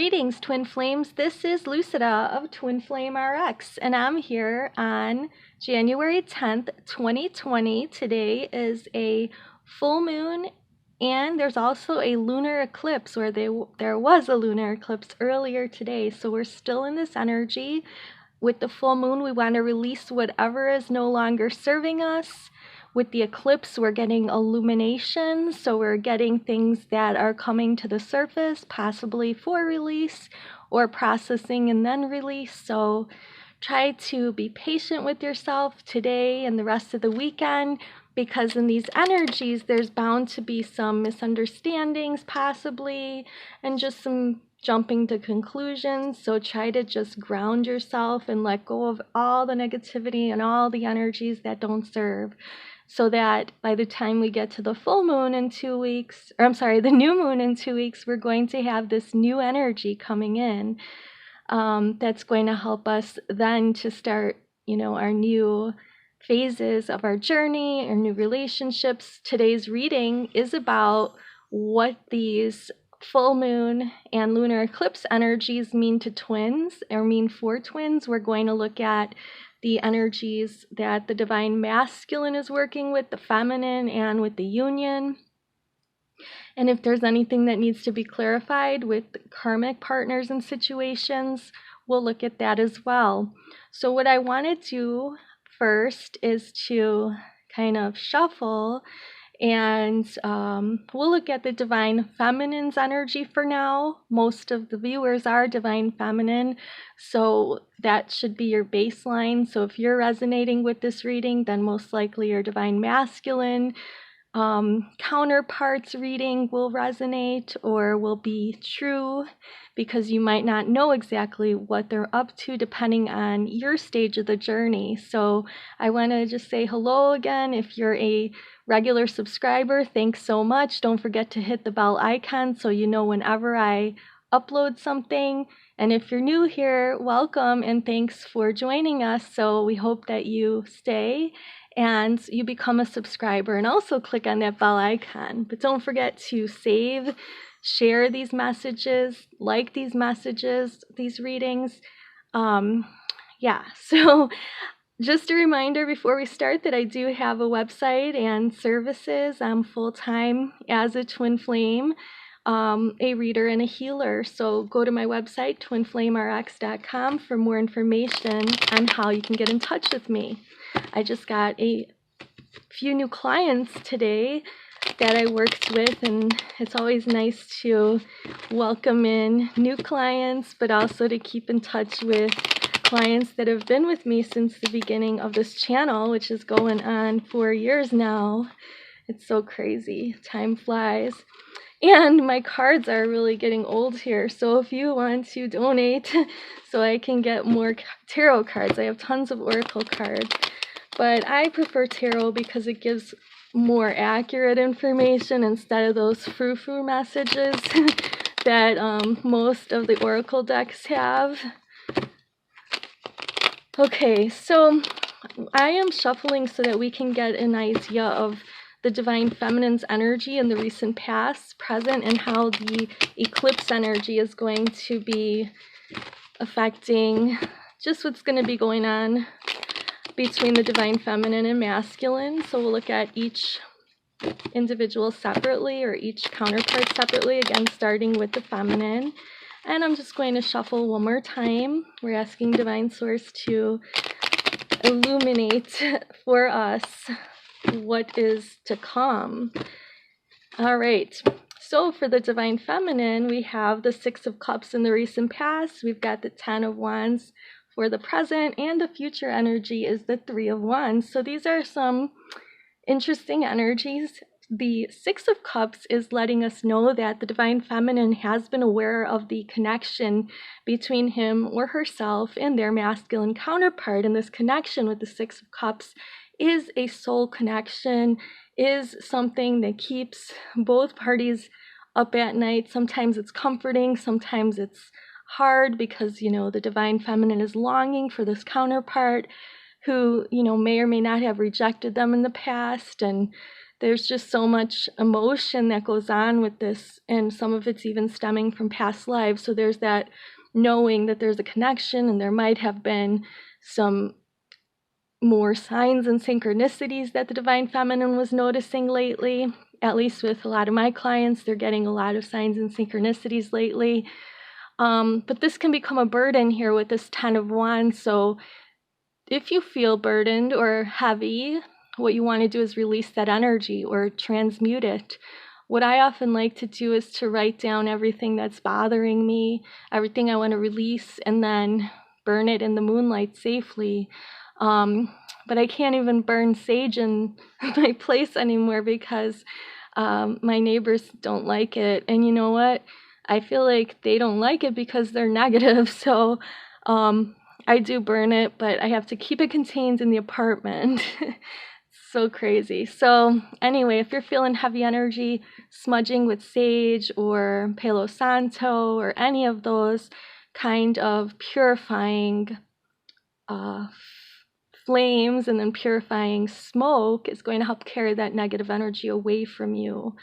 Greetings, Twin Flames. This is Lucida of Twin Flame RX, and I'm here on January 10th, 2020. Today is a full moon, and there's also a lunar eclipse, where there was a lunar eclipse earlier today. So we're still in this energy. With the full moon, we want to release whatever is no longer serving us. With the eclipse, we're getting illumination, so we're getting things that are coming to the surface, possibly for release or processing and then release. So try to be patient with yourself today and the rest of the weekend, because in these energies, there's bound to be some misunderstandings possibly, and just some jumping to conclusions. So try to just ground yourself and let go of all the negativity and all the energies that don't serve, so that by the time we get to the full moon in 2 weeks, or I'm sorry, the new moon in 2 weeks, we're going to have this new energy coming in that's going to help us then to start, our new phases of our journey, our new relationships. Today's reading is about what these full moon and lunar eclipse energies mean to twins, or mean for twins. We're going to look at the energies that the divine masculine is working with, the feminine, and with the union. And if there's anything that needs to be clarified with karmic partners and situations, we'll look at that as well. So what I want to do first is to kind of shuffle, and we'll look at the divine feminine's energy for now. Most of the viewers are divine feminine, so that should be your baseline. So if you're resonating with this reading, then most likely your divine masculine counterparts reading will resonate or will be true, because you might not know exactly what they're up to depending on your stage of the journey. So I want to just say hello again. If you're a regular subscriber, thanks so much. Don't forget to hit the bell icon so you know whenever I upload something. And if you're new here, welcome and thanks for joining us. So we hope that you stay and you become a subscriber, and also click on that bell icon. But don't forget to save, share these messages, like these messages, these readings. So just a reminder before we start that I do have a website and services. I'm full-time as a twin flame, a reader and a healer. So go to my website, twinflamerx.com, for more information on how you can get in touch with me. I just got a few new clients today that I worked with, and it's always nice to welcome in new clients, but also to keep in touch with clients that have been with me since the beginning of this channel, which is going on 4 years now. It's so crazy. Time flies. And my cards are really getting old here, so if you want to donate so I can get more tarot cards, I have tons of oracle cards, but I prefer tarot because it gives more accurate information instead of those frou-frou messages that most of the oracle decks have. Okay, so I am shuffling so that we can get an idea of the divine feminine's energy in the recent past, present, and how the eclipse energy is going to be affecting just what's going to be going on between the divine feminine and masculine. So we'll look at each individual separately, or each counterpart separately, again starting with the feminine. And I'm just going to shuffle one more time. We're asking Divine Source to illuminate for us what is to come. All right. So for the Divine Feminine, we have the Six of Cups in the recent past. We've got the Ten of Wands for the present, and the future energy is the Three of Wands. So these are some interesting energies. The Six of Cups is letting us know that the Divine Feminine has been aware of the connection between him or herself and their masculine counterpart. And this connection with the Six of Cups is a soul connection, is something that keeps both parties up at night. Sometimes it's comforting, sometimes it's hard, because, the Divine Feminine is longing for this counterpart who, may or may not have rejected them in the past, and there's just so much emotion that goes on with this, and some of it's even stemming from past lives. So there's that knowing that there's a connection, and there might have been some more signs and synchronicities that the Divine Feminine was noticing lately. At least with a lot of my clients, they're getting a lot of signs and synchronicities lately. But this can become a burden here with this 10 of Wands. So if you feel burdened or heavy, what you want to do is release that energy or transmute it. What I often like to do is to write down everything that's bothering me, everything I want to release, and then burn it in the moonlight safely. But I can't even burn sage in my place anymore because my neighbors don't like it. And you know what? I feel like they don't like it because they're negative. So I do burn it, but I have to keep it contained in the apartment. So crazy. So anyway, if you're feeling heavy energy, smudging with sage or Palo Santo or any of those kind of purifying flames and then purifying smoke is going to help carry that negative energy away from you.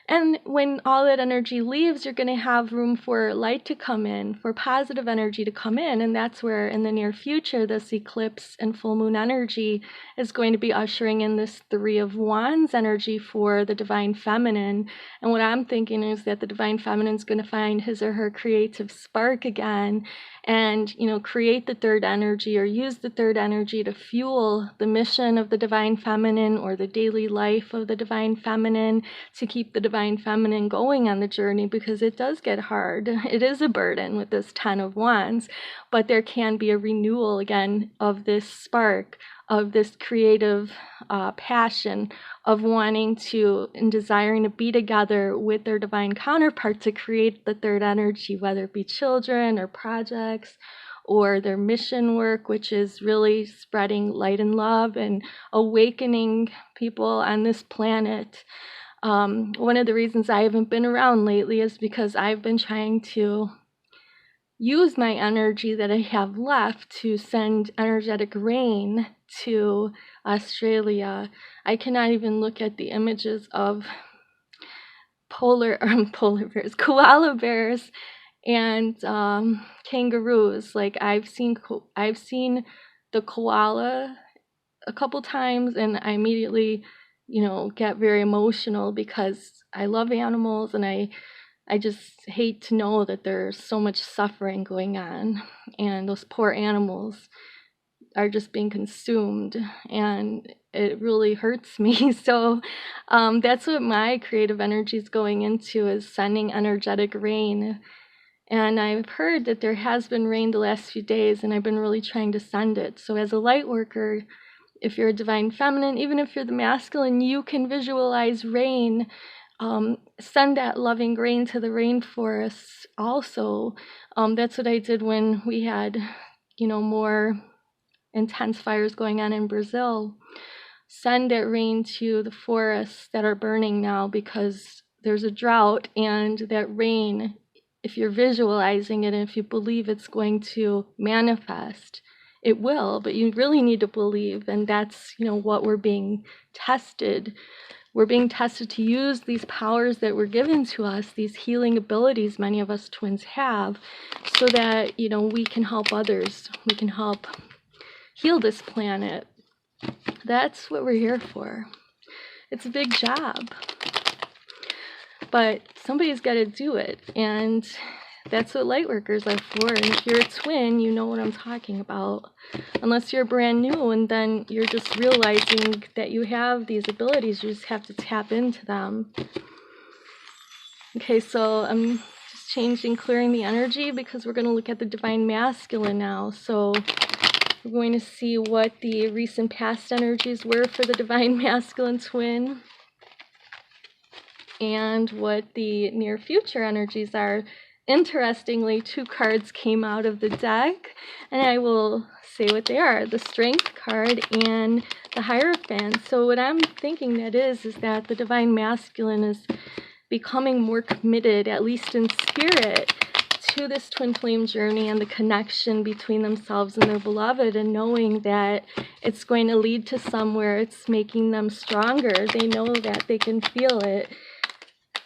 And when all that energy leaves, you're going to have room for light to come in, for positive energy to come in. And that's where in the near future, this eclipse and full moon energy is going to be ushering in this 3 of Wands energy for the Divine Feminine. And what I'm thinking is that the Divine Feminine is going to find his or her creative spark again and, you know, create the third energy or use the third energy to fuel the mission of the Divine Feminine or the daily life of the Divine Feminine, to keep the Divine Feminine going on the journey, because it does get hard. It is a burden with this 10 of Wands, but there can be a renewal again of this spark, of this creative passion of wanting to and desiring to be together with their divine counterpart to create the third energy, whether it be children or projects or their mission work, which is really spreading light and love and awakening people on this planet. One of the reasons I haven't been around lately is because I've been trying to use my energy that I have left to send energetic rain to Australia. I cannot even look at the images of koala bears and kangaroos. Like I've seen the koala a couple times, and I immediately, you know, get very emotional because I love animals, and I just hate to know that there's so much suffering going on, and those poor animals are just being consumed, and it really hurts me. So that's what my creative energy is going into, is sending energetic rain. And I've heard that there has been rain the last few days, and I've been really trying to send it. So as a light worker, if you're a Divine Feminine, even if you're the masculine, you can visualize rain. Send that loving rain to the rainforests also. That's what I did when we had, you know, more intense fires going on in Brazil. Send that rain to the forests that are burning now because there's a drought, and that rain, if you're visualizing it and if you believe it's going to manifest, it will, but you really need to believe. And that's, you know, what we're being tested. We're being tested to use these powers that were given to us, these healing abilities many of us twins have, so that, you know, we can help others. We can help heal this planet. That's what we're here for. It's a big job, but somebody's got to do it, and that's what Lightworkers are for. And if you're a twin, you know what I'm talking about. Unless you're brand new and then you're just realizing that you have these abilities, you just have to tap into them. Okay, so I'm just clearing the energy, because we're going to look at the Divine Masculine now. So we're going to see what the recent past energies were for the Divine Masculine twin and what the near future energies are. Interestingly, 2 cards came out of the deck, and I will say what they are: the Strength card and the Hierophant. So what I'm thinking that is that the Divine Masculine is becoming more committed, at least in spirit, to this twin flame journey and the connection between themselves and their beloved, and knowing that it's going to lead to somewhere, it's making them stronger. They know that, they can feel it.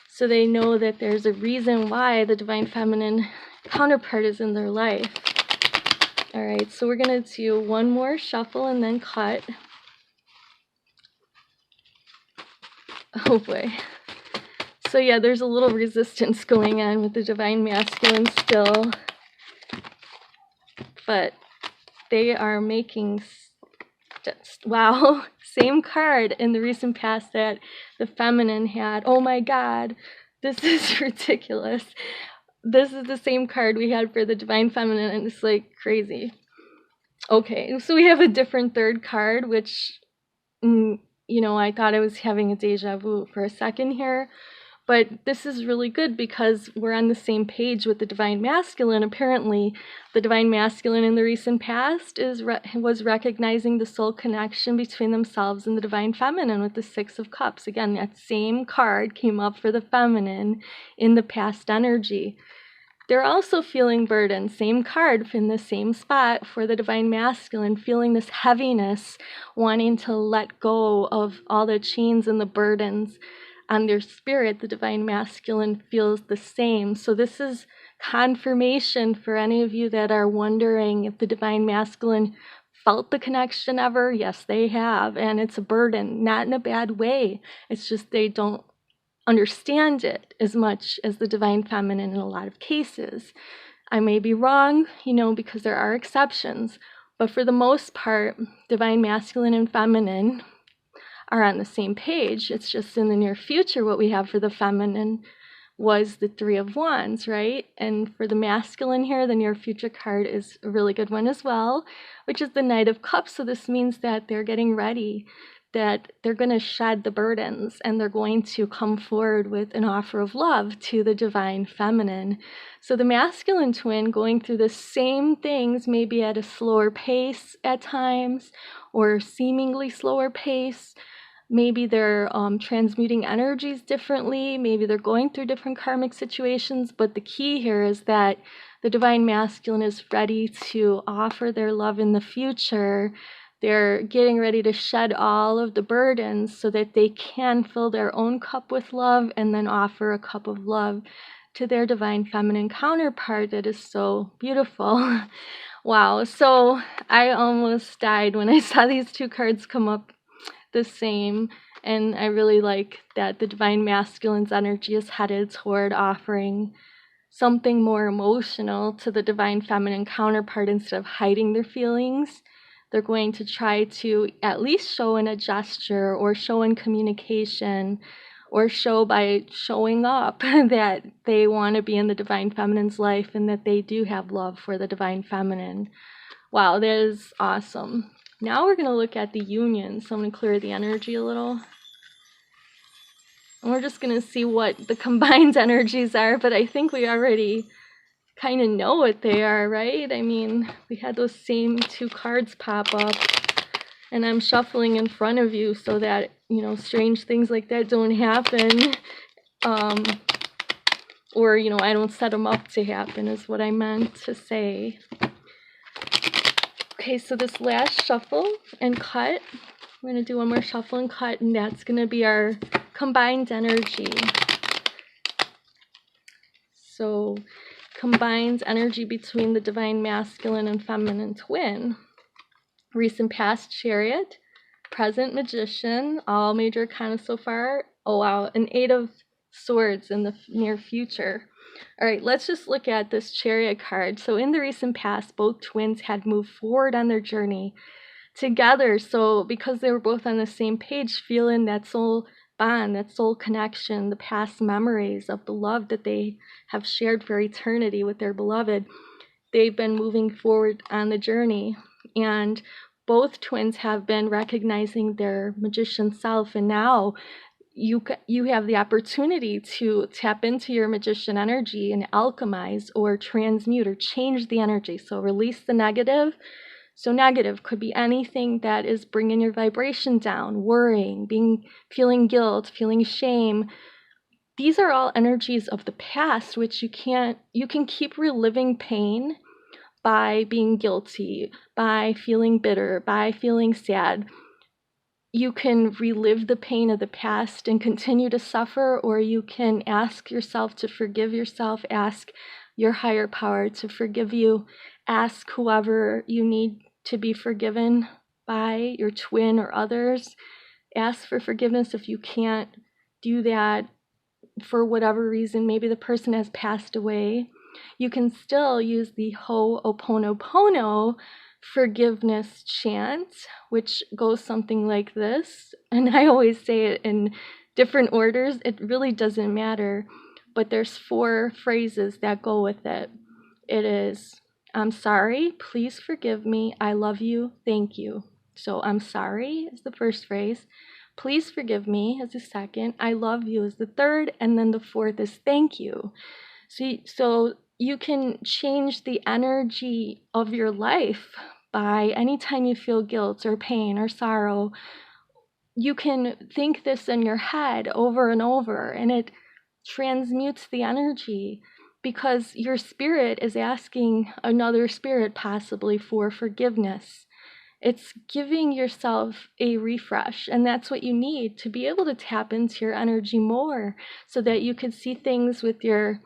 So they know that there's a reason why the divine feminine counterpart is in their life. All right, so we're going to do one more shuffle and then cut. Oh boy. So yeah, there's a little resistance going on with the divine masculine still. But they are making, wow, same card in the recent past that the feminine had. Oh my God, this is ridiculous. This is the same card we had for the divine feminine, and it's like crazy. Okay, so we have a different third card, which, you know, I thought I was having a deja vu for a second here. But this is really good because we're on the same page with the divine masculine. Apparently, the divine masculine in the recent past was recognizing the soul connection between themselves and the divine feminine with the Six of Cups. Again, that same card came up for the feminine in the past energy. They're also feeling burdened, same card in the same spot for the divine masculine, feeling this heaviness, wanting to let go of all the chains and the burdens on their spirit. The divine masculine feels the same. So this is confirmation for any of you that are wondering if the divine masculine felt the connection ever. Yes, they have, and it's a burden, not in a bad way. It's just they don't understand it as much as the divine feminine in a lot of cases. I may be wrong, you know, because there are exceptions, but for the most part, divine masculine and feminine are on the same page. It's just in the near future, what we have for the feminine was the Three of Wands, right? And for the masculine here, the near future card is a really good one as well, which is the Knight of Cups. So this means that they're getting ready, that they're going to shed the burdens, and they're going to come forward with an offer of love to the divine feminine. So the masculine twin going through the same things, maybe at a slower pace at times, or seemingly slower pace. Maybe they're transmuting energies differently. Maybe they're going through different karmic situations. But the key here is that the divine masculine is ready to offer their love in the future. They're getting ready to shed all of the burdens so that they can fill their own cup with love and then offer a cup of love to their divine feminine counterpart. That is so beautiful. Wow. So I almost died when I saw these two cards come up the same, and I really like that the divine masculine's energy is headed toward offering something more emotional to the divine feminine counterpart. Instead of hiding their feelings, they're going to try to at least show in a gesture, or show in communication, or show by showing up that they want to be in the divine feminine's life and that they do have love for the divine feminine. Wow, that is awesome. Now we're going to look at the union. So I'm going to clear the energy a little. And we're just going to see what the combined energies are, but I think we already kind of know what they are, right? I mean, we had those same two cards pop up, and I'm shuffling in front of you so that, you know, strange things like that don't happen. Or, you know, I don't set them up to happen is what I meant to say. Okay, so this last shuffle and cut, we're going to do one more shuffle and cut, and that's going to be our combined energy. So, combined energy between the divine masculine and feminine twin. Recent past Chariot, present Magician, all major arcana so far. Oh wow, an Eight of Swords in the near future. All right, let's just look at this Chariot card. So in the recent past, both twins had moved forward on their journey together. So because they were both on the same page, feeling that soul bond, that soul connection, the past memories of the love that they have shared for eternity with their beloved, they've been moving forward on the journey. And both twins have been recognizing their magician self, and now you have the opportunity to tap into your magician energy and alchemize or transmute or change the energy. So release the negative. So negative could be anything that is bringing your vibration down, worrying, feeling guilt, feeling shame. these are all energies of the past, which you can keep reliving pain by being guilty, by feeling bitter, by feeling sad. You can relive the pain of the past and continue to suffer, or you can ask yourself to forgive yourself, ask your higher power to forgive you, ask whoever you need to be forgiven by, your twin or others. Ask for forgiveness if you can't do that for whatever reason. Maybe the person has passed away. You can still use the Ho'oponopono forgiveness chant, which goes something like this. And I always say it in different orders. It really doesn't matter. But there's 4 phrases that go with it. It is, I'm sorry, please forgive me, I love you, thank you. So I'm sorry is the first phrase. Please forgive me is the second. I love you is the third. And then the 4th is thank you. So you can change the energy of your life by anytime you feel guilt or pain or sorrow. You can think this in your head over and over, and it transmutes the energy, because your spirit is asking another spirit possibly for forgiveness. It's giving yourself a refresh, and that's what you need to be able to tap into your energy more, so that you can see things with your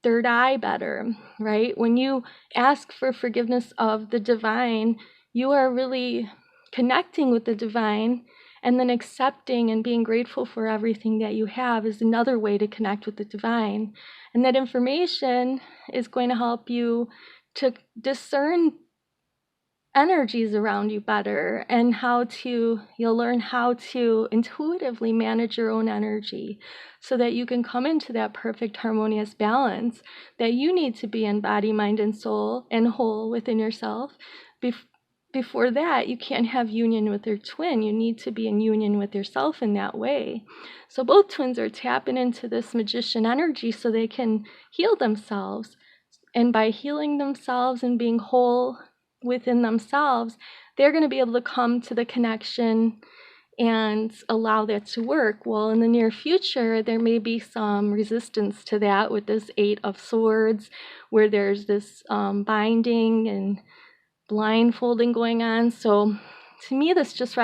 third eye better, right? When you ask for forgiveness of the divine, you are really connecting with the divine, and then accepting and being grateful for everything that you have is another way to connect with the divine. And that information is going to help you to discern energies around you better, and you'll learn how to intuitively manage your own energy, so that you can come into that perfect harmonious balance that you need to be in body, mind, and soul, and whole within yourself. Before that, you can't have union with your twin. You need to be in union with yourself in that way. So both twins are tapping into this magician energy so they can heal themselves. And by healing themselves and being whole within themselves, they're going to be able to come to the connection and allow that to work. Well, in the near future, there may be some resistance to that with this 8 of Swords, where there's this binding and blindfolding going on. So to me, this just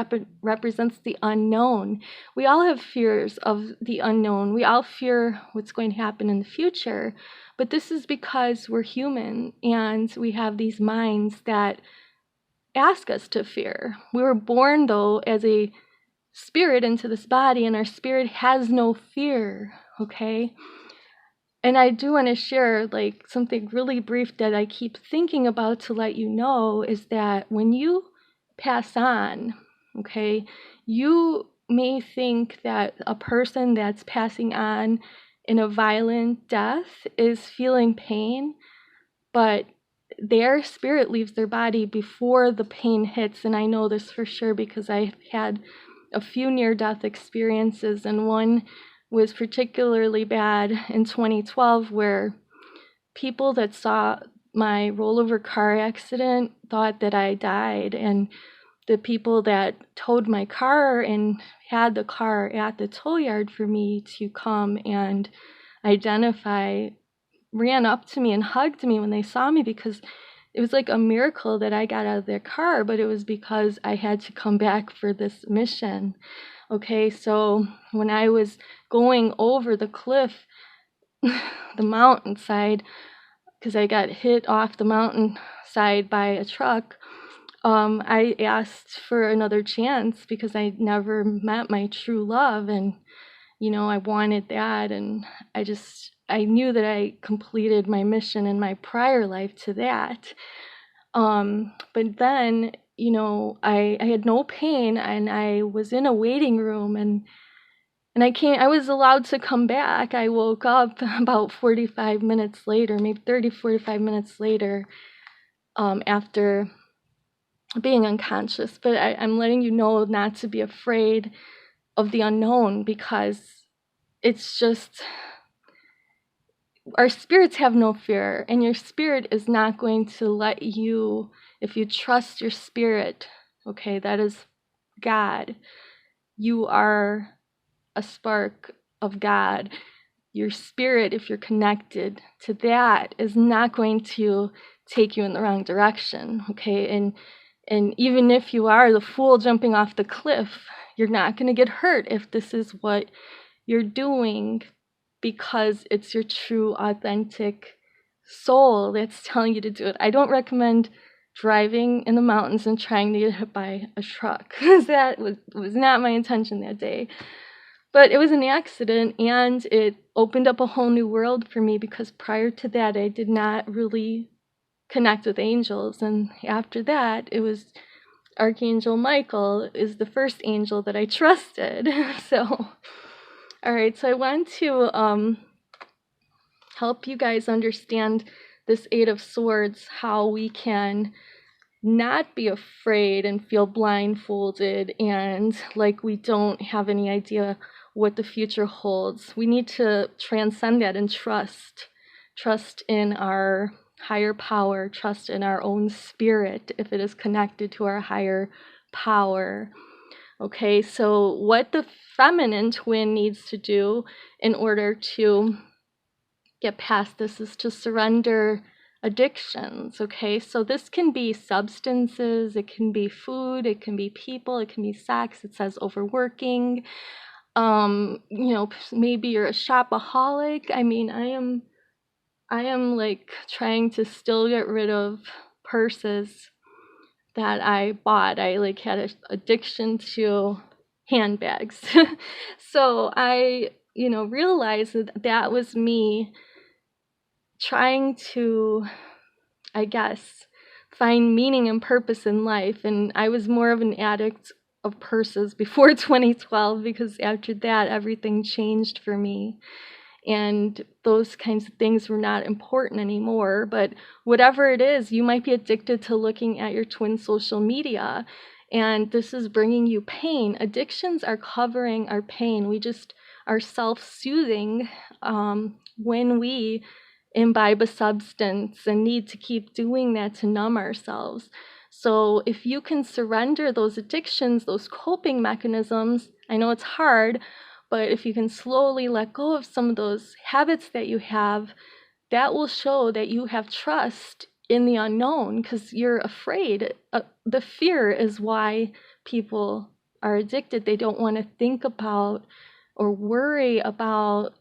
represents the unknown. We all have fears of the unknown. We all fear what's going to happen in the future. But this is because we're human, and we have these minds that ask us to fear. We were born, though, as a spirit into this body, and our spirit has no fear, okay? And I do want to share something really brief that I keep thinking about to let you know, is that when you pass on, okay, you may think that a person that's passing on in a violent death is feeling pain, but their spirit leaves their body before the pain hits. And I know this for sure because I've had a few near-death experiences, and one was particularly bad in 2012, where people that saw my rollover car accident thought that I died, and the people that towed my car and had the car at the tow yard for me to come and identify ran up to me and hugged me when they saw me, because it was like a miracle that I got out of their car, but it was because I had to come back for this mission. Okay, so when I was going over the cliff, the mountainside, because I got hit off the mountainside by a truck, I asked for another chance because I never met my true love, and I wanted that, and I knew that I completed my mission in my prior life to that. But then, I had no pain, and I was in a waiting room, and I was allowed to come back. I woke up about 45 minutes later, maybe 30, 45 minutes later, after being unconscious. But I'm letting you know not to be afraid of the unknown, because it's just, our spirits have no fear, and your spirit is not going to let you, if you trust your spirit, okay, that is God. You are a spark of God. your spirit, if you're connected to that, is not going to take you in the wrong direction, okay? And even if you are the fool jumping off the cliff, you're not going to get hurt if this is what you're doing, because it's your true, authentic soul that's telling you to do it. I don't recommend driving in the mountains and trying to get hit by a truck, because that was not my intention that day. But it was an accident, and it opened up a whole new world for me, because prior to that, I did not really connect with angels. And after that, it was Archangel Michael is the first angel that I trusted. So, all right, so I want to help you guys understand this Eight of Swords, how we can not be afraid and feel blindfolded and like we don't have any idea what the future holds. We need to transcend that and trust in our higher power, trust in our own spirit if it is connected to our higher power. Okay, so what the feminine twin needs to do in order to get past this is to surrender addictions. Okay, so this can be substances, it can be food, it can be people, it can be sex. It says overworking. Maybe you're a shopaholic. I mean, I am like trying to still get rid of purses that I bought. I like had an addiction to handbags. So I, realized that was me trying to, I guess, find meaning and purpose in life. And I was more of an addict of purses before 2012, because after that, everything changed for me. And those kinds of things were not important anymore. But whatever it is, you might be addicted to looking at your twin social media, and this is bringing you pain. Addictions are covering our pain. We just are self-soothing when we imbibe a substance and need to keep doing that to numb ourselves. So if you can surrender those addictions, those coping mechanisms, I know it's hard, but if you can slowly let go of some of those habits that you have, that will show that you have trust in the unknown, because you're afraid. The fear is why people are addicted. They don't want to think about or worry about,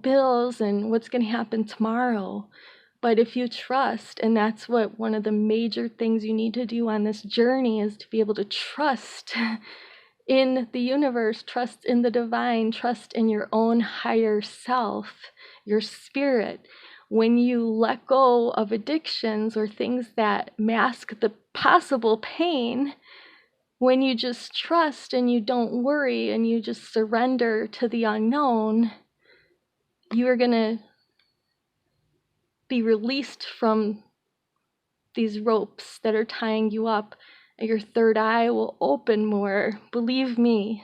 bills and what's going to happen tomorrow. But if you trust, and that's what one of the major things you need to do on this journey is to be able to trust in the universe, trust in the divine, trust in your own higher self, your spirit. When you let go of addictions or things that mask the possible pain, when you just trust and you don't worry and you just surrender to the unknown, you are going to be released from these ropes that are tying you up. Your third eye will open more, believe me.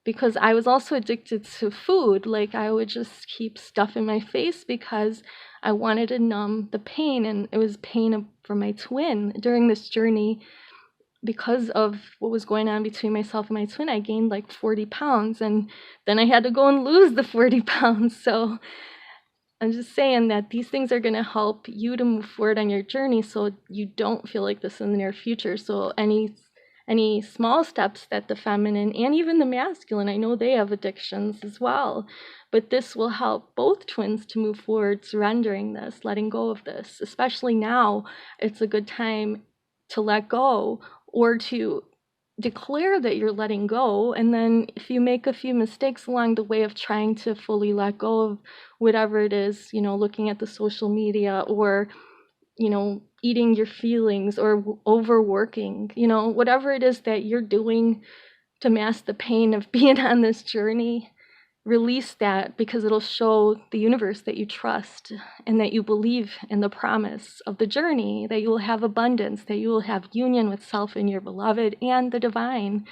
Because I was also addicted to food. Like, I would just keep stuff in my face because I wanted to numb the pain, and it was pain for my twin. During this journey, because of what was going on between myself and my twin, I gained like 40 pounds, and then I had to go and lose the 40 pounds. So I'm just saying that these things are going to help you to move forward on your journey so you don't feel like this in the near future. So any small steps that the feminine and even the masculine, I know they have addictions as well, but this will help both twins to move forward, surrendering this, letting go of this. Especially now, it's a good time to let go or to declare that you're letting go. And then if you make a few mistakes along the way of trying to fully let go of whatever it is, looking at the social media or eating your feelings or overworking, whatever it is that you're doing to mask the pain of being on this journey, release that, because it'll show the universe that you trust and that you believe in the promise of the journey, that you will have abundance, that you will have union with self and your beloved and the divine,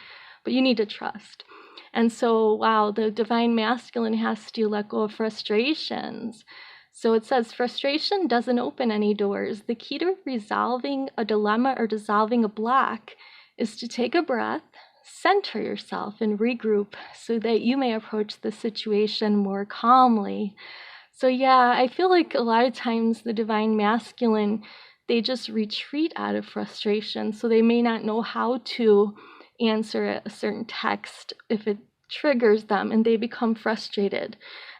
but you need to trust. And so, wow, the divine masculine has to let go of frustrations. So it says, frustration doesn't open any doors. The key to resolving a dilemma or dissolving a block is to take a breath, center yourself and regroup so that you may approach the situation more calmly. So yeah, I feel like a lot of times the divine masculine, they just retreat out of frustration. So they may not know how to answer a certain text if it triggers them, and they become frustrated.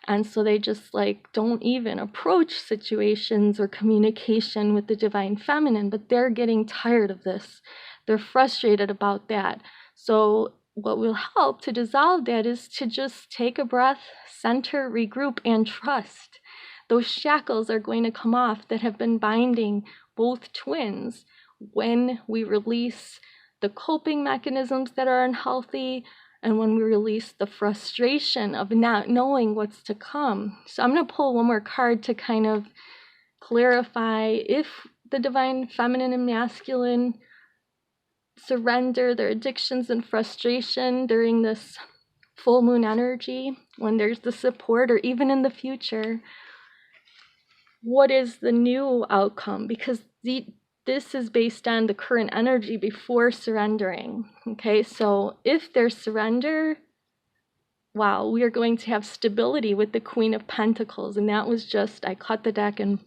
And so they just like don't even approach situations or communication with the divine feminine, but they're getting tired of this. They're frustrated about that. So what will help to dissolve that is to just take a breath, center, regroup, and trust. Those shackles are going to come off that have been binding both twins when we release the coping mechanisms that are unhealthy and when we release the frustration of not knowing what's to come. So I'm going to pull one more card to kind of clarify if the divine feminine and masculine surrender their addictions and frustration during this full moon energy, when there's the support, or even in the future. What is the new outcome? Because this is based on the current energy before surrendering. Okay, so if there's surrender, wow, we are going to have stability with the Queen of Pentacles. And that was just, I cut the deck and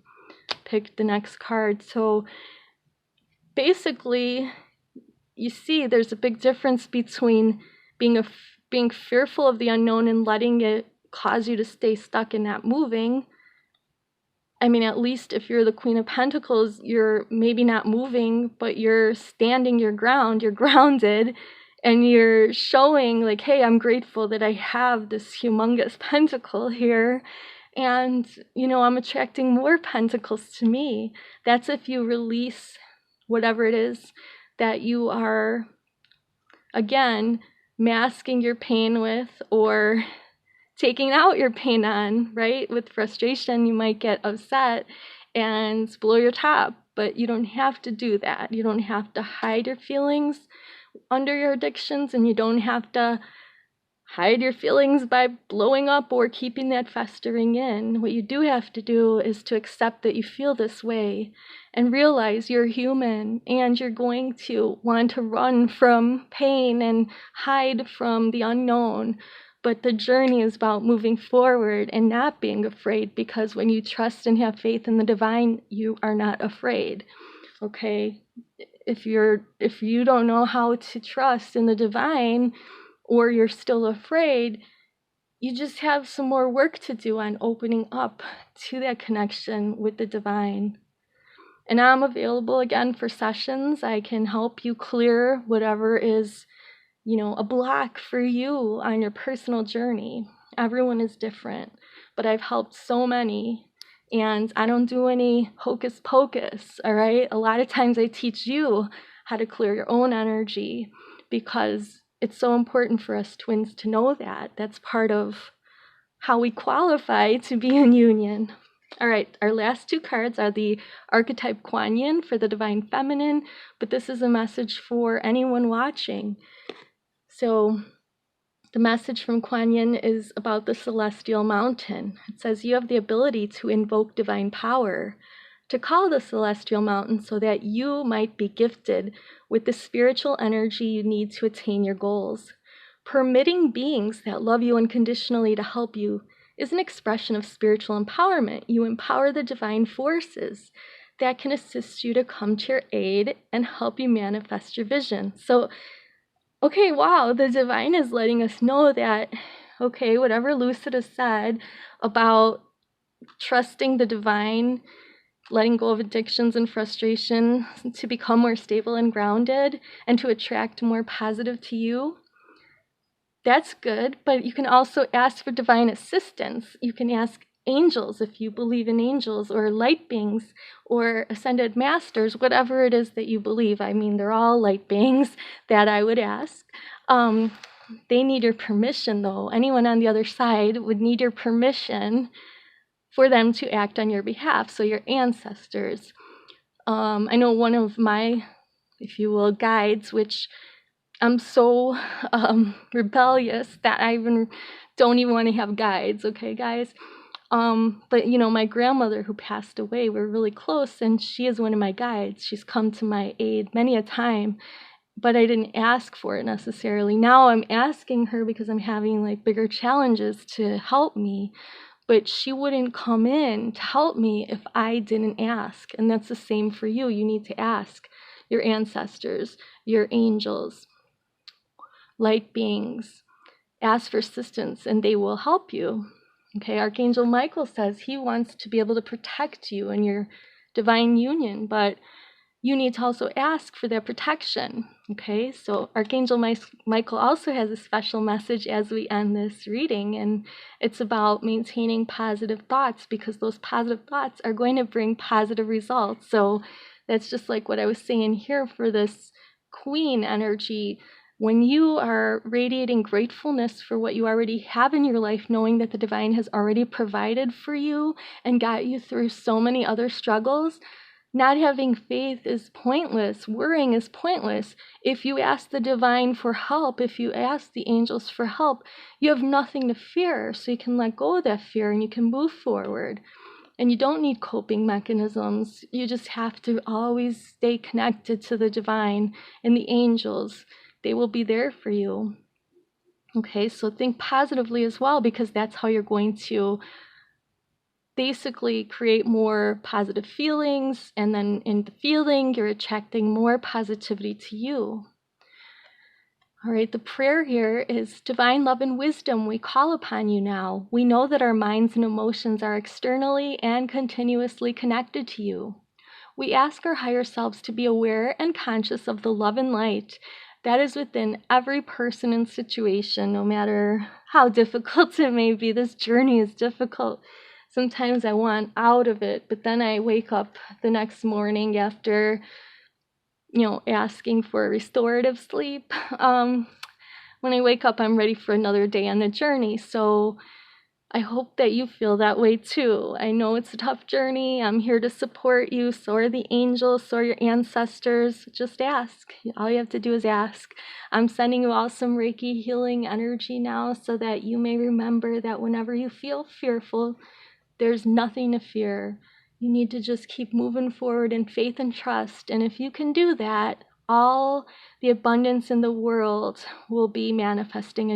picked the next card. So basically, you see there's a big difference between being fearful of the unknown and letting it cause you to stay stuck and not moving. I mean, at least if you're the Queen of Pentacles, you're maybe not moving, but you're standing your ground, you're grounded, and you're showing like, hey, I'm grateful that I have this humongous pentacle here, and, you know, I'm attracting more pentacles to me. That's if you release whatever it is that you are, again, masking your pain with or taking out your pain on, right? With frustration, you might get upset and blow your top, but you don't have to do that. You don't have to hide your feelings under your addictions, and you don't have to hide your feelings by blowing up or keeping that festering in. What you do have to do is to accept that you feel this way and realize you're human, and you're going to want to run from pain and hide from the unknown. But the journey is about moving forward and not being afraid, because when you trust and have faith in the divine, you are not afraid. Okay? If you don't know how to trust in the divine, or you're still afraid, you just have some more work to do on opening up to that connection with the divine. And I'm available again for sessions. I can help you clear whatever is, you know, a block for you on your personal journey. Everyone is different, but I've helped so many, and I don't do any hocus pocus, all right? A lot of times I teach you how to clear your own energy, because it's so important for us twins to know that. That's part of how we qualify to be in union. All right, our last two cards are the archetype Kuan Yin for the divine feminine, but this is a message for anyone watching. So the message from Kuan Yin is about the celestial mountain. It says you have the ability to invoke divine power, to call the celestial mountain so that you might be gifted with the spiritual energy you need to attain your goals. Permitting beings that love you unconditionally to help you is an expression of spiritual empowerment. You empower the divine forces that can assist you to come to your aid and help you manifest your vision. So, okay, wow, the divine is letting us know that, okay, whatever Lucida said about trusting the divine, letting go of addictions and frustration to become more stable and grounded and to attract more positive to you, that's good, but you can also ask for divine assistance. You can ask angels if you believe in angels, or light beings, or ascended masters, whatever it is that you believe. I mean, they're all light beings that I would ask. They need your permission, though. Anyone on the other side would need your permission for them to act on your behalf, so your ancestors. I know one of my, if you will, guides, which I'm so rebellious that I don't even want to have guides, okay, guys? But, you know, my grandmother who passed away, we're really close, and she is one of my guides. She's come to my aid many a time, but I didn't ask for it necessarily. Now I'm asking her because I'm having like bigger challenges to help me, but she wouldn't come in to help me if I didn't ask. And that's the same for you. You need to ask your ancestors, your angels, light beings. Ask for assistance and they will help you. Okay, Archangel Michael says he wants to be able to protect you in your divine union, but you need to also ask for that protection. Okay, so Archangel Michael also has a special message as we end this reading, and it's about maintaining positive thoughts, because those positive thoughts are going to bring positive results. So that's just like what I was saying here for this Queen energy. When you are radiating gratefulness for what you already have in your life, knowing that the divine has already provided for you and got you through so many other struggles, not having faith is pointless. Worrying is pointless. If you ask the divine for help, if you ask the angels for help, you have nothing to fear. So you can let go of that fear and you can move forward. And you don't need coping mechanisms. You just have to always stay connected to the divine and the angels. They will be there for you. Okay, so think positively as well, because that's how you're going to basically create more positive feelings, and then in the feeling, you're attracting more positivity to you. All right, the prayer here is, divine love and wisdom, we call upon you now. We know that our minds and emotions are externally and continuously connected to you. We ask our higher selves to be aware and conscious of the love and light that is within every person and situation, no matter how difficult it may be. This journey is difficult. Sometimes I want out of it, but then I wake up the next morning after, asking for restorative sleep. When I wake up, I'm ready for another day on the journey. So I hope that you feel that way too. I know it's a tough journey. I'm here to support you. So are the angels, so are your ancestors. Just ask. All you have to do is ask. I'm sending you all some Reiki healing energy now, so that you may remember that whenever you feel fearful, there's nothing to fear. You need to just keep moving forward in faith and trust. And if you can do that, all the abundance in the world will be manifesting.